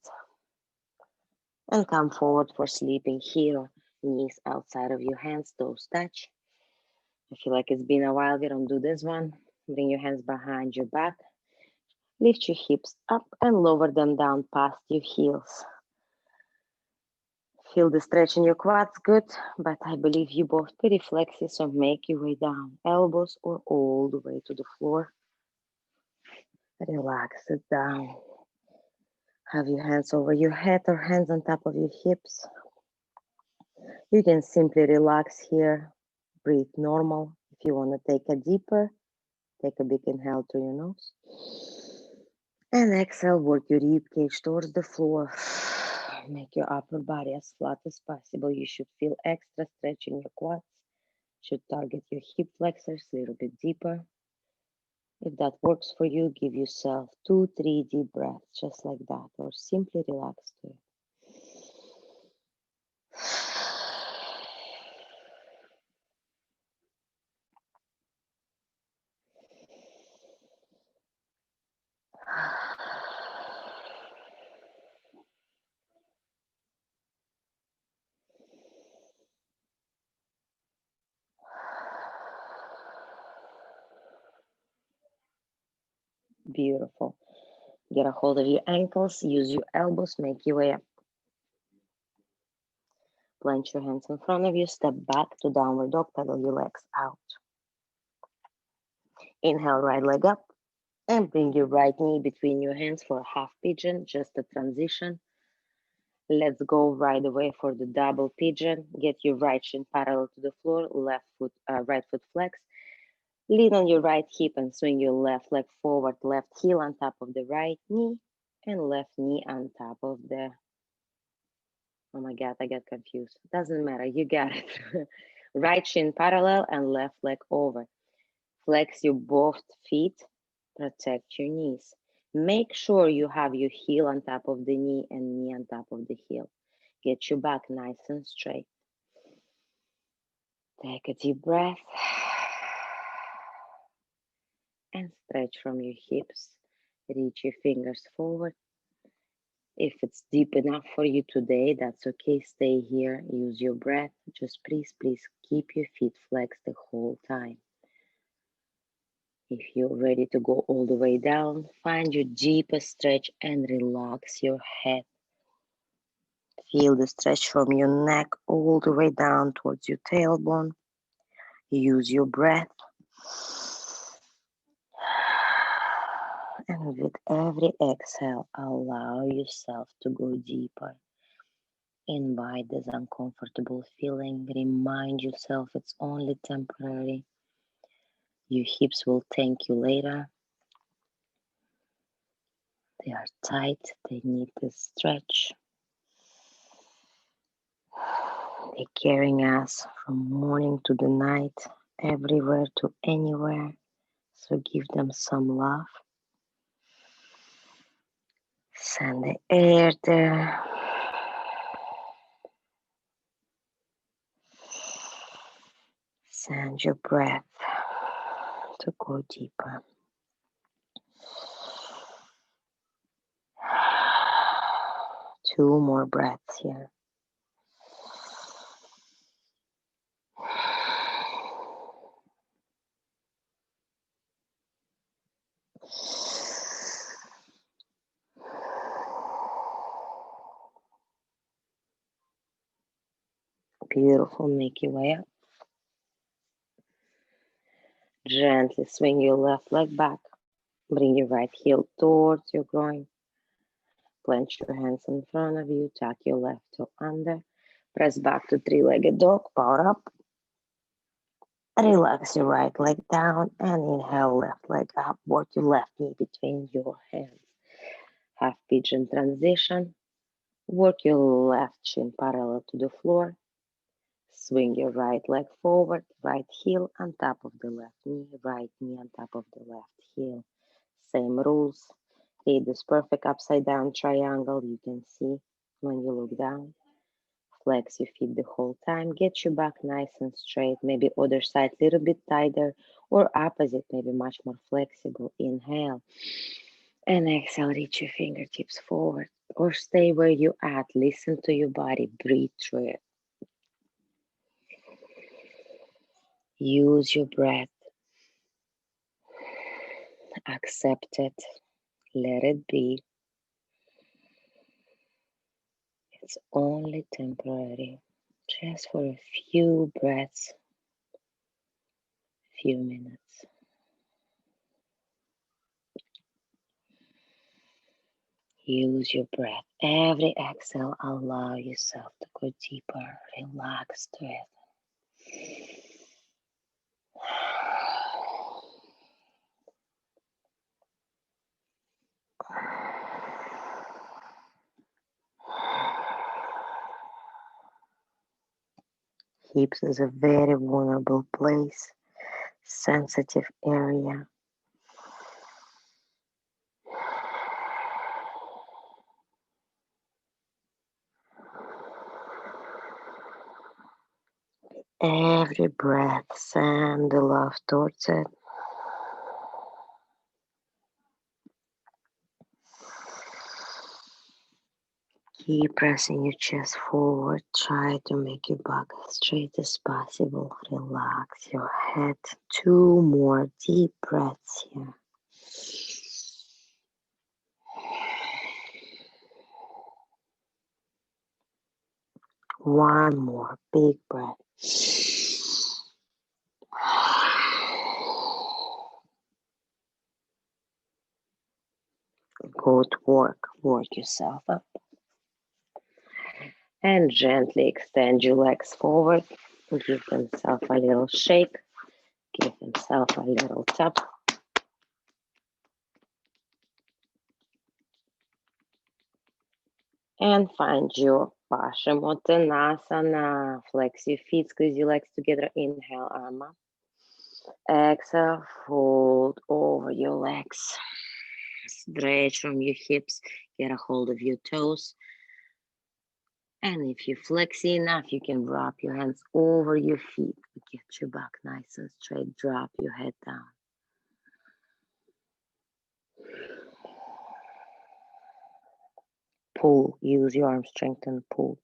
and come forward for sleeping hero. Knees outside of your hands, toes touch. I feel like it's been a while. We don't do this one. Bring your hands behind your back. Lift your hips up and lower them down past your heels. Feel the stretch in your quads, good, but I believe you both pretty flexy, so make your way down. Elbows or all the way to the floor. Relax it down. Have your hands over your head or hands on top of your hips. You can simply relax here. Breathe normal. If you want to take a deeper, take a big inhale through your nose. And exhale, work your rib cage towards the floor. Make your upper body as flat as possible. You should feel extra stretch in your quads. Should target your hip flexors a little bit deeper. If that works for you, give yourself 2-3 deep breaths, just like that, or simply relax to it. Beautiful. Get a hold of your ankles, use your elbows, make your way up. Plant your hands in front of you, step back to downward dog, pedal your legs out. Inhale, right leg up, and bring your right knee between your hands for a half pigeon, just a transition. Let's go right away for the double pigeon. Get your right shin parallel to the floor, right foot flex. Lean on your right hip and swing your left leg forward, left heel on top of the right knee, and left knee on top of the, oh my God, I got confused. Doesn't matter, you got it. Right shin parallel and left leg over. Flex your both feet, protect your knees. Make sure you have your heel on top of the knee and knee on top of the heel. Get your back nice and straight. Take a deep breath and stretch from your hips. Reach your fingers forward. If it's deep enough for you today, that's okay. Stay here, use your breath. Just please keep your feet flexed the whole time. If you're ready to go all the way down, find your deepest stretch and relax your head. Feel the stretch from your neck all the way down towards your tailbone. Use your breath. And with every exhale, allow yourself to go deeper. Invite this uncomfortable feeling. Remind yourself it's only temporary. Your hips will thank you later. They are tight. They need this stretch. They're carrying us from morning to the night, everywhere to anywhere. So give them some love. Send the air there. Send your breath to go deeper. Two more breaths here. Beautiful, make your way up. Gently swing your left leg back. Bring your right heel towards your groin. Plant your hands in front of you. Tuck your left toe under. Press back to three-legged dog. Power up. Relax your right leg down and inhale left leg up. Work your left knee between your hands. Half pigeon transition. Work your left shin parallel to the floor. Swing your right leg forward, right heel on top of the left knee, right knee on top of the left heel. Same rules. Create this perfect upside down triangle you can see when you look down. Flex your feet the whole time. Get your back nice and straight. Maybe other side a little bit tighter or opposite, maybe much more flexible. Inhale. And exhale, reach your fingertips forward or stay where you at. Listen to your body. Breathe through it. Use your breath. Accept it. Let it be. It's only temporary, just for a few breaths, few minutes. Use your breath. Every exhale, allow yourself to go deeper, relax to it. Hips is a very vulnerable place, sensitive area. Every breath, send the love towards it. Keep pressing your chest forward. Try to make your back as straight as possible. Relax your head. 2 more deep breaths here. One more big breath. Good work. Work yourself up. And gently extend your legs forward. Give themselves a little shake. Give themselves a little tap. And find your Paschimottanasana. Flex your feet, squeeze your legs together. Inhale, arm up. Exhale, fold over your legs. Stretch from your hips. Get a hold of your toes. And if you're flexy enough, you can wrap your hands over your feet. Get your back nice and straight. Drop your head down. Pull. Use your arm strength and pull.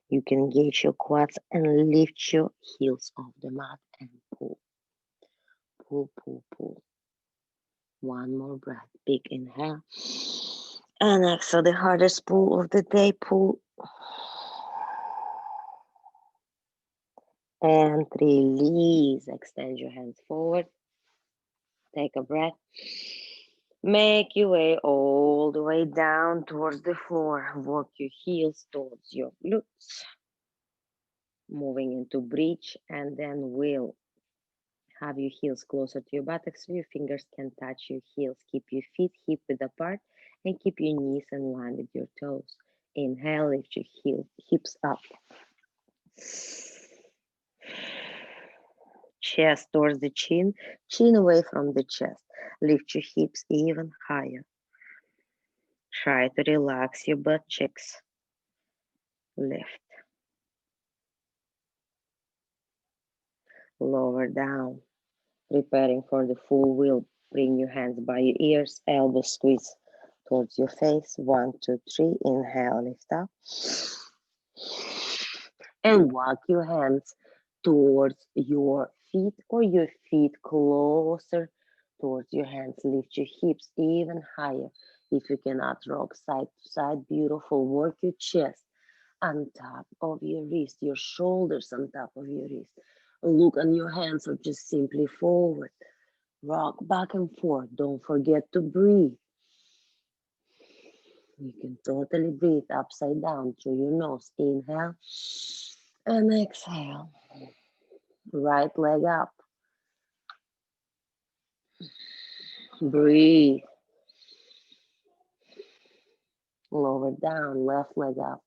You can engage your quads and lift your heels off the mat and pull. Pull, pull, pull. One more breath. Big inhale. And exhale, the hardest pull of the day. Pull. And release. Extend your hands forward. Take a breath. Make your way all the way down towards the floor. Walk your heels towards your glutes. Moving into bridge, and then we'll have your heels closer to your buttocks so your fingers can touch your heels. Keep your feet hip width apart and keep your knees in line with your toes. Inhale, lift your hips up. Chest towards the chin, chin away from the chest. Lift your hips even higher. Try to relax your butt cheeks. Lift. Lower down. Preparing for the full wheel. Bring your hands by your ears, elbows squeeze towards your face. 1, 2, 3. Inhale, lift up. And walk your hands towards your feet or your feet closer towards your hands. Lift your hips even higher. If you cannot rock side to side, beautiful. Work your chest on top of your wrist, your shoulders on top of your wrist. Look on your hands or just simply forward. Rock back and forth. Don't forget to breathe. You can totally breathe upside down through your nose. Inhale and exhale. Right leg up. Breathe. Lower down, left leg up.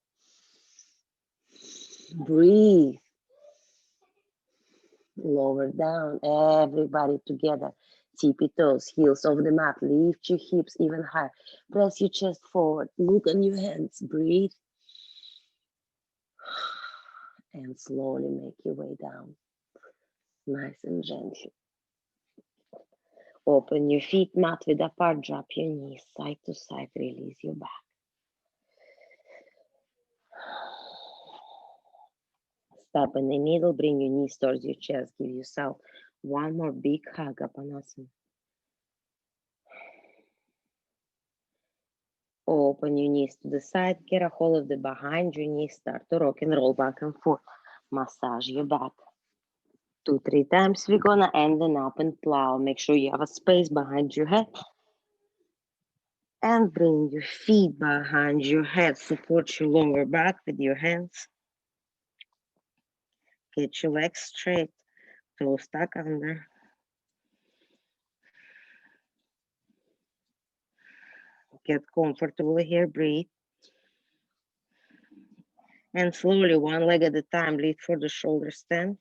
Breathe. Lower down, everybody together. Tippy toes, heels over the mat. Lift your hips even higher. Press your chest forward. Look on your hands. Breathe. And slowly make your way down. Nice and gently. Open your feet, mat width apart. Drop your knees side to side. Release your back. Stop in the middle. Bring your knees towards your chest. Give yourself one more big hug, Apanasana. Open your knees to the side, get a hold of the behind your knees, start to rock and roll back and forth. Massage your back. 2-3 times. We're gonna end an up and plow. Make sure you have a space behind your head. And bring your feet behind your head. Support your lower back with your hands. Get your legs straight. Toes tuck under. Get comfortable here. Breathe. And slowly, one leg at a time, lead for the shoulder stand.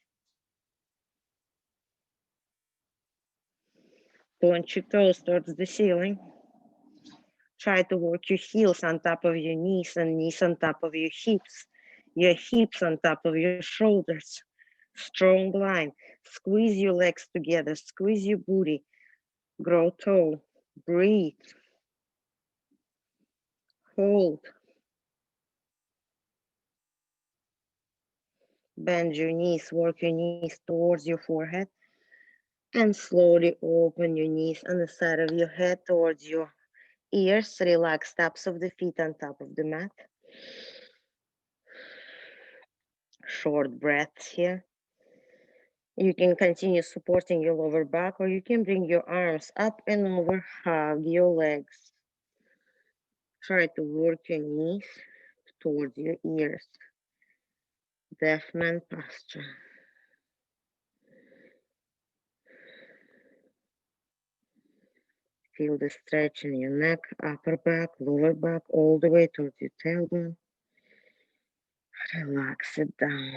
Point your toes towards the ceiling. Try to work your heels on top of your knees and knees on top of your hips on top of your shoulders. Strong line. Squeeze your legs together. Squeeze your booty. Grow tall. Breathe. Hold. Bend your knees. Work your knees towards your forehead. And slowly open your knees on the side of your head towards your ears. Relax tops of the feet on top of the mat. Short breaths here. You can continue supporting your lower back, or you can bring your arms up and over, hug your legs. Try to work your knees towards your ears. Deaf man posture. Feel the stretch in your neck, upper back, lower back, all the way towards your tailbone. Relax it down.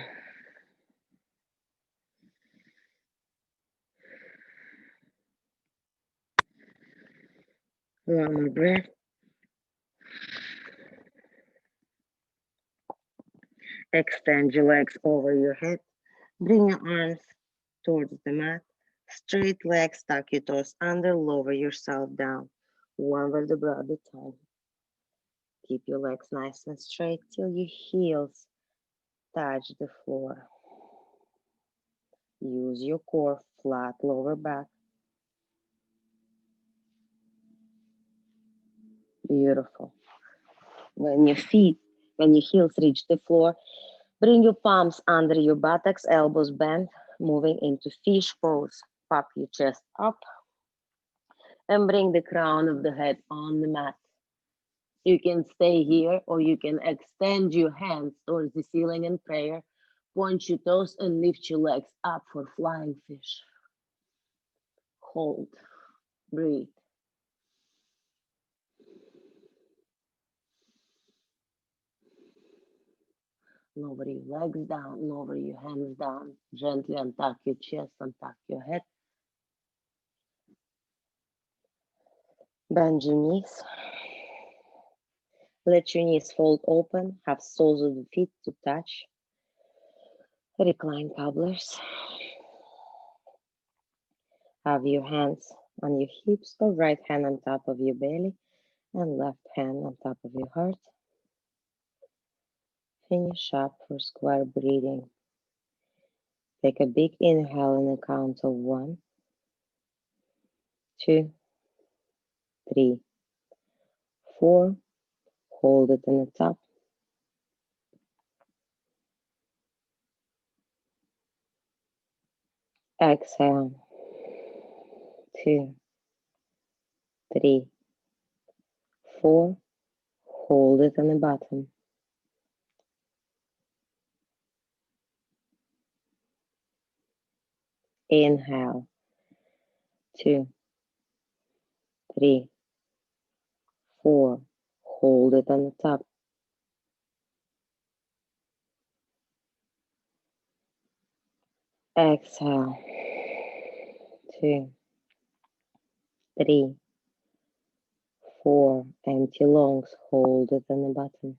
One more breath. Extend your legs over your head. Bring your arms towards the mat. Straight legs, tuck your toes under, lower yourself down. One vertebra at a time. Keep your legs nice and straight till your heels touch the floor. Use your core, flat lower back. Beautiful. When your heels reach the floor, bring your palms under your buttocks, elbows bent, moving into fish pose. Pop your chest up and bring the crown of the head on the mat. You can stay here or you can extend your hands towards the ceiling in prayer. Point your toes and lift your legs up for flying fish. Hold. Breathe. Lower your legs down, lower your hands down. Gently untuck your chest, untuck your head. Bend your knees. Let your knees fold open. Have soles of the feet to touch. Recline cobblers. Have your hands on your hips or right hand on top of your belly and left hand on top of your heart. Finish up for square breathing. Take a big inhale in a count of 1, 2, 3, 4. Hold it in the top. Exhale. 2, 3, 4. Hold it on the bottom. Inhale. 2, 3, 4. Hold it on the top. Exhale. 2, 3, 4. Empty lungs. Hold it on the bottom.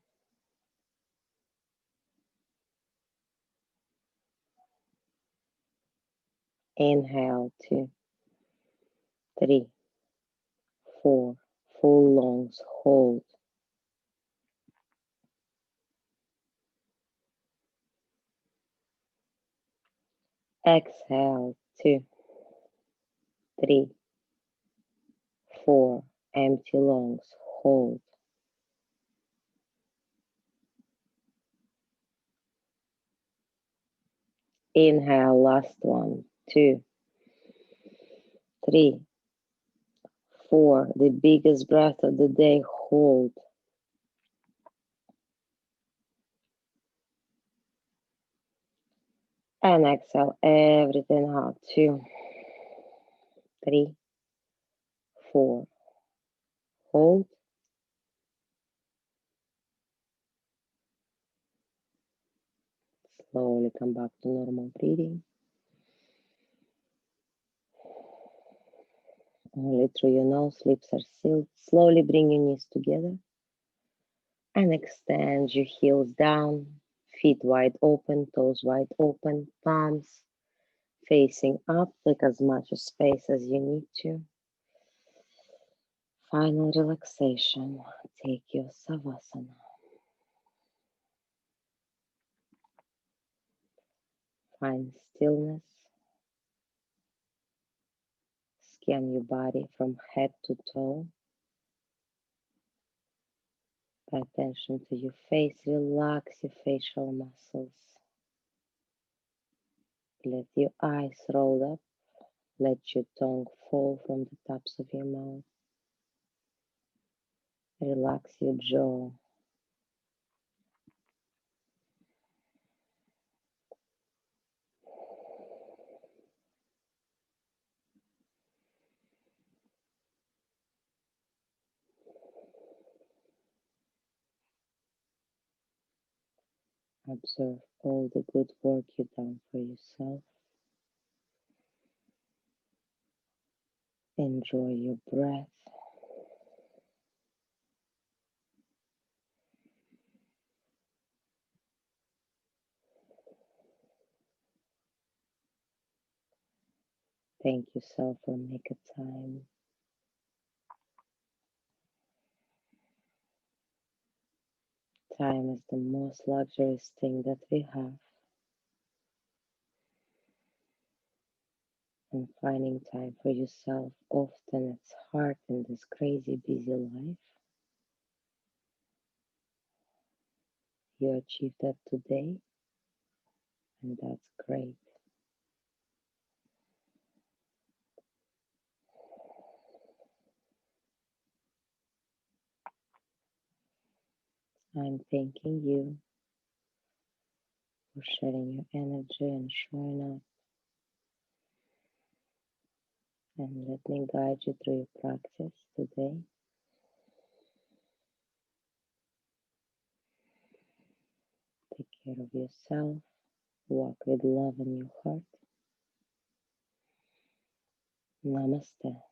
Inhale. 2, 3, 4. Full lungs. Hold. Exhale. 2, 3, 4. Empty lungs. Hold. Inhale, last one, 2, 3, 4. The biggest breath of the day, hold. And exhale everything out, 2, 3, 4. Hold. Slowly come back to normal breathing. Only through your nose, lips are sealed. Slowly bring your knees together and extend your heels down, feet wide open, toes wide open, palms facing up. Take as much space as you need to. Final relaxation. Take your Savasana. Find stillness. Scan your body from head to toe. Pay attention to your face. Relax your facial muscles. Let your eyes roll up. Let your tongue fall from the tops of your mouth. Relax your jaw. Observe all the good work you've done for yourself. Enjoy your breath. Thank yourself for making time. Time is the most luxurious thing that we have. And finding time for yourself, often it's hard in this crazy busy life. You achieved that today, and that's great. I'm thanking you for sharing your energy and showing up. And let me guide you through your practice today. Take care of yourself. Walk with love in your heart. Namaste.